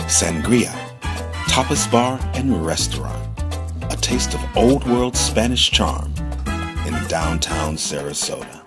Sangria, tapas bar and restaurant. A taste of old world Spanish charm in downtown Sarasota.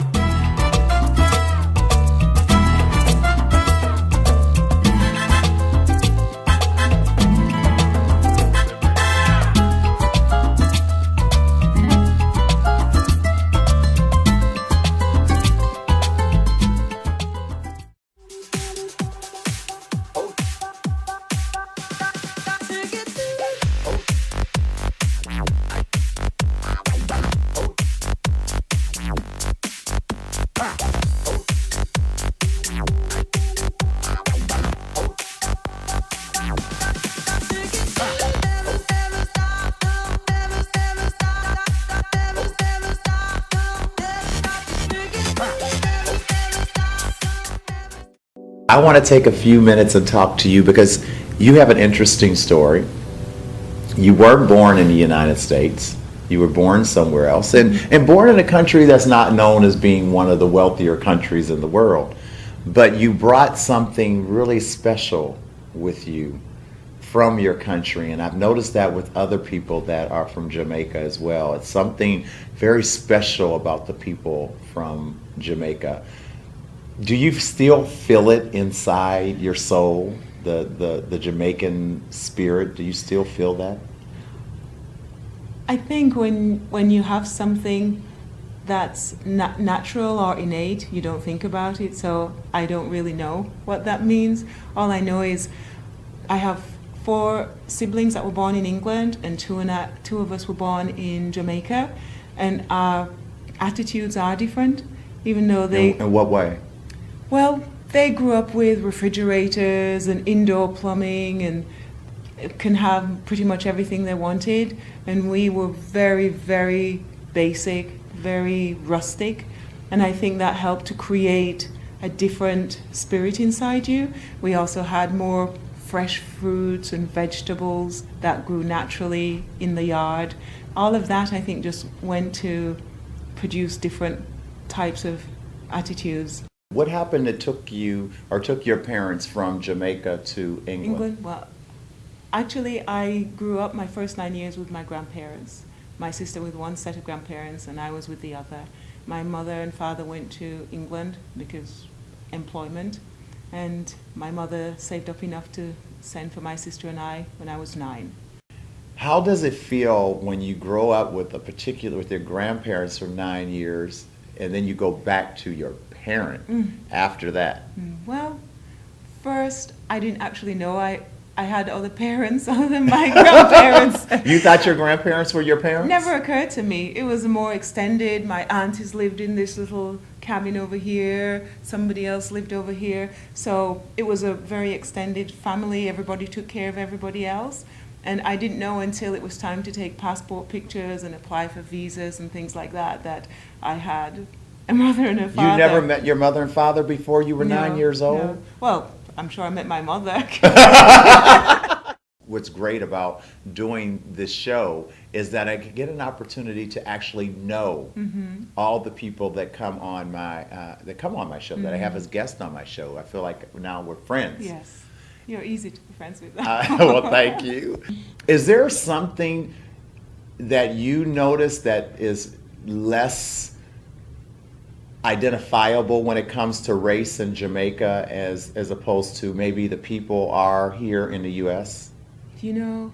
I want to take a few minutes and talk to you because you have an interesting story. You weren't born in the United States. You were born somewhere else, and born in a country that's not known as being one of the wealthier countries in the world. But you brought something really special with you from your country, and I've noticed that with other people that are from Jamaica as well. It's something very special about the people from Jamaica. Do you still feel it inside your soul, the Jamaican spirit? Do you still feel that? I think when you have something that's natural or innate, you don't think about it. So I don't really know what that means. All I know is I have 4 siblings that were born in England, and two of us were born in Jamaica, and our attitudes are different, even though they... In what way? Well, they grew up with refrigerators and indoor plumbing and can have pretty much everything they wanted. And we were very, very basic, very rustic. And I think that helped to create a different spirit inside you. We also had more fresh fruits and vegetables that grew naturally in the yard. All of that, I think, just went to produce different types of attitudes. What happened that took your parents from Jamaica to England? Well, actually, I grew up my first 9 years with my grandparents. My sister with one set of grandparents, and I was with the other. My mother and father went to England because employment, and my mother saved up enough to send for my sister and I when I was 9. How does it feel when you grow up with your grandparents for 9 years, and then you go back to your parent after that? Well, first, I didn't actually know I had other parents other than my grandparents. You thought your grandparents were your parents? Never occurred to me. It was more extended. My aunties lived in this little cabin over here. Somebody else lived over here. So it was a very extended family. Everybody took care of everybody else. And I didn't know until it was time to take passport pictures and apply for visas and things like that that I had a mother and a father. You never met your mother and father before you were 9 years old? No. Well, I'm sure I met my mother. What's great about doing this show is that I get an opportunity to actually know all the people that come on my show, that I have as guests on my show. I feel like now we're friends. Yes. You're easy to be friends with. Well, thank you. Is there something that you notice that is less identifiable when it comes to race in Jamaica as opposed to maybe the people are here in the U.S.? You know,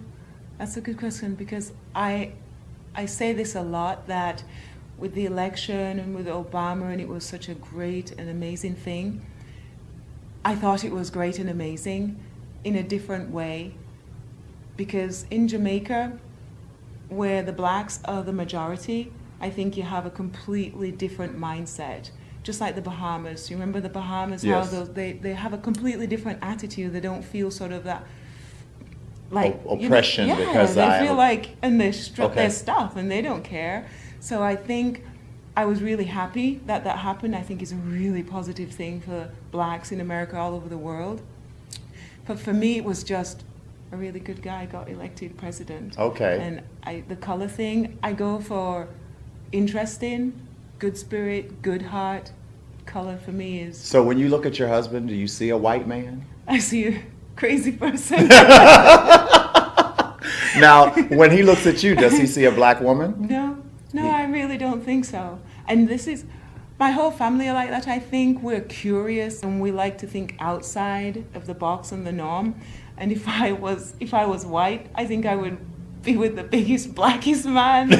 that's a good question, because I say this a lot, that with the election and with Obama, and it was such a great and amazing thing, I thought it was great and amazing in a different way, because in Jamaica, where the blacks are the majority, I think you have a completely different mindset. Just like the Bahamas. You remember the Bahamas? Yes. How they have a completely different attitude. They don't feel sort of that, like oppression, you know, because they feel like, and they strip their stuff and they don't care. So I think I was really happy that that happened. I think it's a really positive thing for blacks in America all over the world. But for me, it was just a really good guy got elected president. Okay. And the color thing, I go for interesting, good spirit, good heart. Color for me is... So when you look at your husband, do you see a white man? I see crazy person. Now, when he looks at you, does he see a black woman? No, I really don't think so. And this is, my whole family are like that. I think we're curious and we like to think outside of the box and the norm. And if I was white, I think I would be with the biggest, blackest man.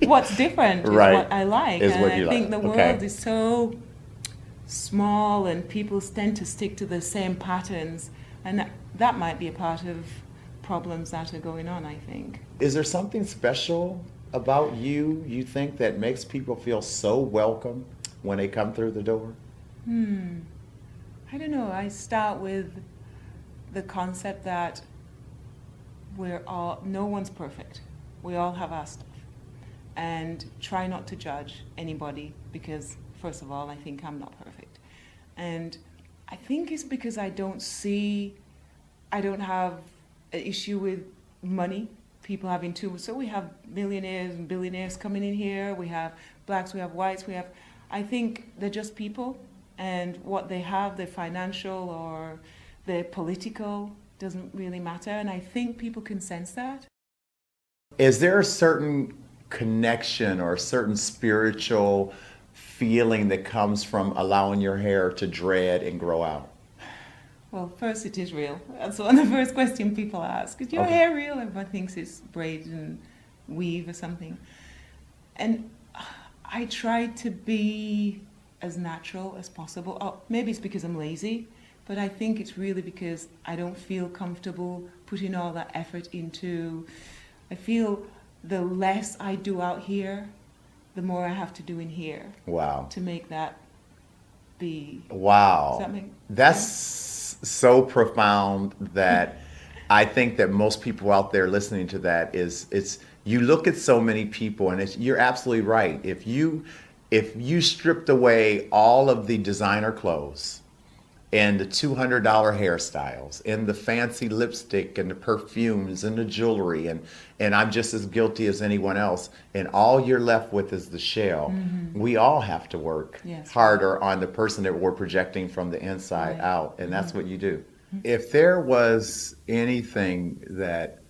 What's different is Right. what I like. Is and what I you think like. the Okay. world is so small and people tend to stick to the same patterns. And that might be a part of problems that are going on, I think. Is there something special about you think, that makes people feel so welcome when they come through the door? I don't know. I start with the concept that no one's perfect. We all have our stuff. And try not to judge anybody because, first of all, I think I'm not perfect. And I think it's because I don't have an issue with money, people having too. So we have millionaires and billionaires coming in here. We have blacks, we have whites, I think they're just people. And what they have, their financial or their political, doesn't really matter. And I think people can sense that. Is there a certain connection or a certain spiritual feeling that comes from allowing your hair to dread and grow out? Well, first, it is real. That's one of the first questions people ask. Is your hair real? Everyone thinks it's braid and weave or something. And I try to be as natural as possible. Oh, maybe it's because I'm lazy, but I think it's really because I don't feel comfortable putting all that effort into. I feel the less I do out here, the more I have to do in here. Wow. To make that be. Wow. Does that make That's sense? so profound that I think that most people out there listening to that it's you look at so many people and you're absolutely right. If you stripped away all of the designer clothes and the $200 hairstyles and the fancy lipstick and the perfumes and the jewelry and I'm just as guilty as anyone else, and all you're left with is the shell. Mm-hmm. We all have to work Yes. harder on the person that we're projecting from the inside Right. out, and that's Mm-hmm. what you do. If there was anything that